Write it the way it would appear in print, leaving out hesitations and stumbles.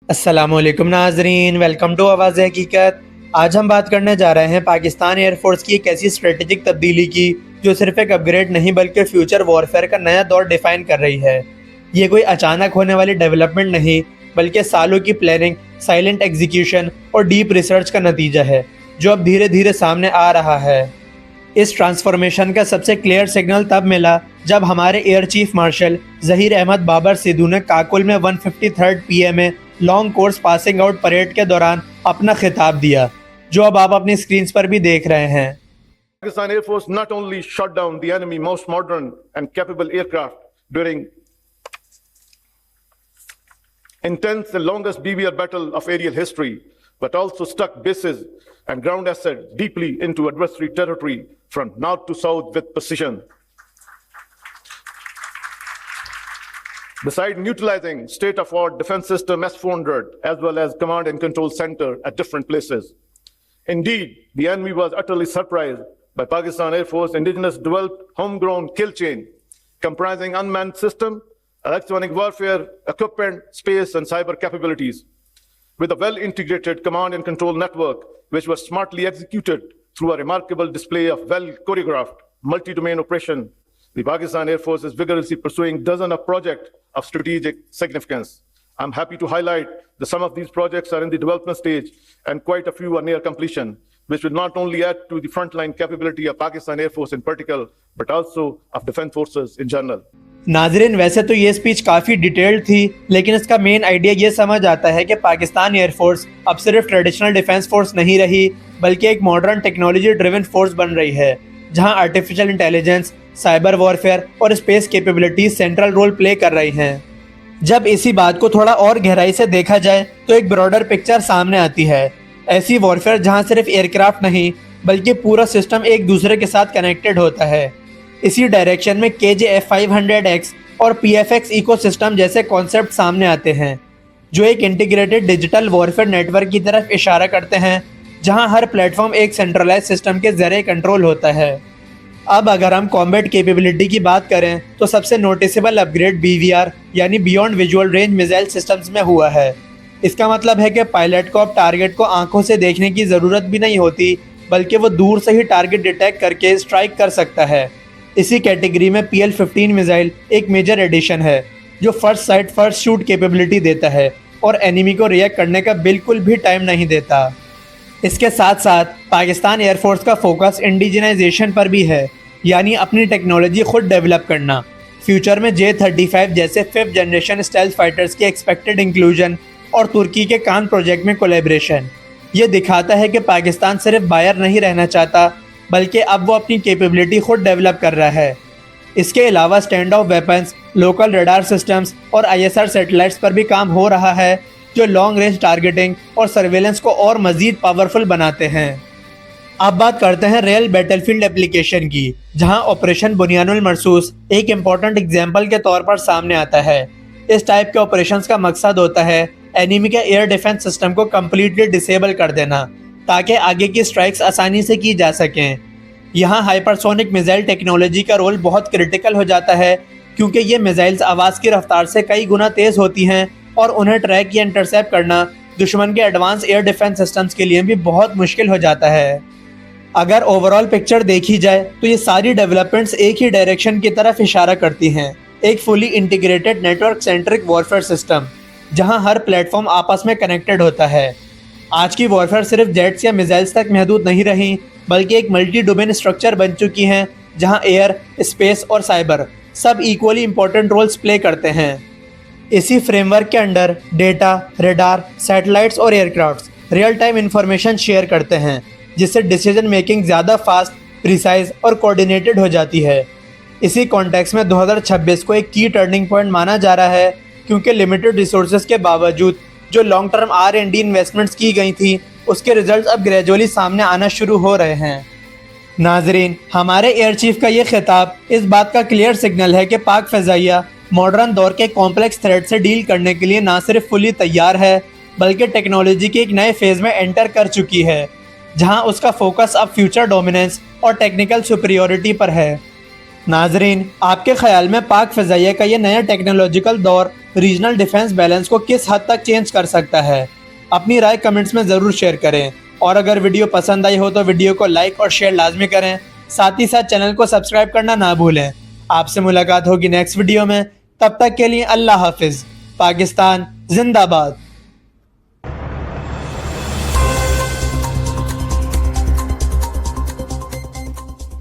अस्सलामुअलैकुम नाजरीन, welcome to आवाज़ हकीकत। आज हम बात करने जा रहे हैं पाकिस्तान एयरफोर्स की एक ऐसी स्ट्रेटेजिक तब्दीली की जो सिर्फ एक अपग्रेड नहीं बल्कि फ्यूचर वॉरफेयर का नया दौर डिफाइन कर रही है। ये कोई अचानक होने वाली डेवलपमेंट नहीं बल्कि सालों की प्लानिंग, साइलेंट एग्जीक्यूशन और डीप रिसर्च का नतीजा है जो अब धीरे धीरे सामने आ रहा है। इस ट्रांसफॉर्मेशन का सबसे क्लियर सिग्नल तब मिला जब हमारे air chief marshal Zaheer Ahmed Babar Sidhu ने काकुल में 153rd PMA long course passing out parade के दौरान अपना खिताब दिया, जो अब आप अपनी स्क्रीन पर भी देख रहे हैं। Pakistan Air Force not only shot down the enemy most modern and capable aircraft during intense and longest BBR battle of aerial history, but also stuck bases and ground assets deeply into adversary territory from north to south with precision. Besides neutralizing state-of-the-art defense system S-400 as well as command and control center at different places. Indeed, the enemy was utterly surprised by Pakistan Air Force indigenous developed homegrown kill chain comprising unmanned system, electronic warfare, equipment, space and cyber capabilities with a well-integrated command and control network which was smartly executed through a remarkable display of well-choreographed multi-domain operation. The Pakistan Air Force is vigorously pursuing dozens of projects of strategic significance. I'm happy to highlight that some of these projects are in the development stage and quite a few are near completion, which will not only add to the frontline capability of Pakistan Air Force in particular, but also of defense forces in general. नाजरीन, वैसे तो ये speech काफ़ी detailed थी, लेकिन इसका main idea ये समझ आता है कि पाकिस्तान एयरफोर्स अब सिर्फ ट्रेडिशनल डिफेंस फोर्स नहीं रही बल्कि एक मॉडर्न टेक्नोलॉजी ड्रिवन फोर्स बन रही है, जहां आर्टिफिशियल इंटेलिजेंस, साइबर वॉरफेयर और space capabilities central role play कर रही हैं। जब इसी बात को थोड़ा और गहराई से देखा जाए तो एक ब्रॉडर पिक्चर सामने आती है। ऐसी वॉरफेयर जहां सिर्फ एयरक्राफ्ट नहीं बल्कि पूरा सिस्टम एक दूसरे के साथ कनेक्टेड होता है। इसी डायरेक्शन में KJ-F500X और PFX इकोसिस्टम जैसे कॉन्सेप्ट सामने आते हैं, जो एक इंटीग्रेटेड डिजिटल वॉरफेयर नेटवर्क की तरफ इशारा करते हैं, जहां हर प्लेटफॉर्म एक सेंट्रलाइज सिस्टम के जरिए कंट्रोल होता है। अब अगर हम कॉम्बैट कैपेबिलिटी की बात करें तो सबसे नोटिसेबल अपग्रेड BVR यानी beyond visual range missile systems में हुआ है। इसका मतलब है कि पायलट को अब टारगेट को आंखों से देखने की ज़रूरत भी नहीं होती, बल्कि वो दूर से ही टारगेट डिटेक्ट करके स्ट्राइक कर सकता है। इसी कैटेगरी में PL-15 मिसाइल एक मेजर एडिशन है, जो first sight first shoot capability देता है और एनिमी को रिएक्ट करने का बिल्कुल भी टाइम नहीं देता। इसके साथ साथ पाकिस्तान एयरफोर्स का फोकस इंडिजिनाइजेशन पर भी है, यानी अपनी टेक्नोलॉजी खुद डेवलप करना। फ्यूचर में J-35 जैसे 5th जनरेशन स्टेल्थ फाइटर्स की एक्सपेक्टेड इंक्लूजन और तुर्की के कान प्रोजेक्ट में कोलैबोरेशन, ये दिखाता है कि पाकिस्तान सिर्फ बायर नहीं रहना चाहता बल्कि अब वो अपनी कैपेबिलिटी खुद डेवलप कर रहा है। इसके अलावा stand of weapons, local radar systems और ISR सैटेलाइट्स पर भी काम हो रहा है, जो लॉन्ग रेंज टारगेटिंग और सर्वेलेंस को और मज़ीद पावरफुल बनाते हैं। अब बात करते हैं रियल बैटलफील्ड एप्लीकेशन की, जहां ऑपरेशन बुनियानुल मरसूस एक इम्पॉर्टेंट एग्जाम्पल के तौर पर सामने आता है। इस टाइप के ऑपरेशंस का मकसद होता है एनिमी के एयर डिफेंस सिस्टम को कम्प्लीटली डिसेबल कर देना, ताकि आगे की स्ट्राइक्स आसानी से की जा सकें। यहाँ हाइपरसोनिक मिसाइल टेक्नोलॉजी का रोल बहुत क्रिटिकल हो जाता है, क्योंकि ये मिसाइल्स आवाज़ की रफ्तार से कई गुना तेज़ होती हैं और उन्हें ट्रैक या इंटरसेप्ट करना दुश्मन के एडवांस एयर डिफेंस सिस्टम्स के लिए भी बहुत मुश्किल हो जाता है। अगर ओवरऑल पिक्चर देखी जाए तो ये सारी डेवलपमेंट्स एक ही डायरेक्शन की तरफ इशारा करती हैं, एक fully integrated network centric warfare system, जहां हर प्लेटफॉर्म आपस में कनेक्टेड होता है। आज की वॉरफेयर सिर्फ जेट्स या मिसाइल्स तक महदूद नहीं रही, बल्कि एक मल्टी डोमेन स्ट्रक्चर बन चुकी हैं, जहां एयर, स्पेस और साइबर सब इक्वली इंपॉर्टेंट रोल्स प्ले करते हैं। इसी फ्रेमवर्क के अंडर डेटा, रडार, सैटेलाइट्स और aircrafts real time information share करते हैं, जिससे डिसीजन मेकिंग ज़्यादा फास्ट, प्रिसाइज और कोऑर्डिनेटेड हो जाती है। इसी कॉन्टेक्स्ट में 2026 को एक की टर्निंग पॉइंट माना जा रहा है, क्योंकि लिमिटेड रिसोर्सेज के बावजूद जो लॉन्ग टर्म R&D इन्वेस्टमेंट्स की गई थी, उसके रिजल्ट्स अब ग्रेजुअली सामने आना शुरू हो रहे हैं। नाजरीन, हमारे एयर चीफ का ये खिताब इस बात का क्लियर सिग्नल है कि पाक फ़ज़ाइया मॉडर्न दौर के कॉम्प्लेक्स थ्रेट से डील करने के लिए ना सिर्फ फुली तैयार है, बल्कि टेक्नोलॉजी के एक नए फेज़ में एंटर कर चुकी है, जहां उसका फोकस अब फ्यूचर डोमिनेंस और टेक्निकल सुपीरियॉरिटी पर है। नाजरीन, आपके ख्याल में पाक फ़ज़ाइया का ये नया टेक्नोलॉजिकल दौर रीजनल डिफेंस बैलेंस को किस हद तक चेंज कर सकता है। अपनी राय कमेंट्स में ज़रूर शेयर करें और अगर वीडियो पसंद आई हो तो वीडियो को लाइक और शेयर लाजमी करें। साथ ही साथ चैनल को सब्सक्राइब करना ना भूलें। आपसे मुलाकात होगी नेक्स्ट वीडियो में, तब तक के लिए अल्लाह हाफिज़। पाकिस्तान जिंदाबाद।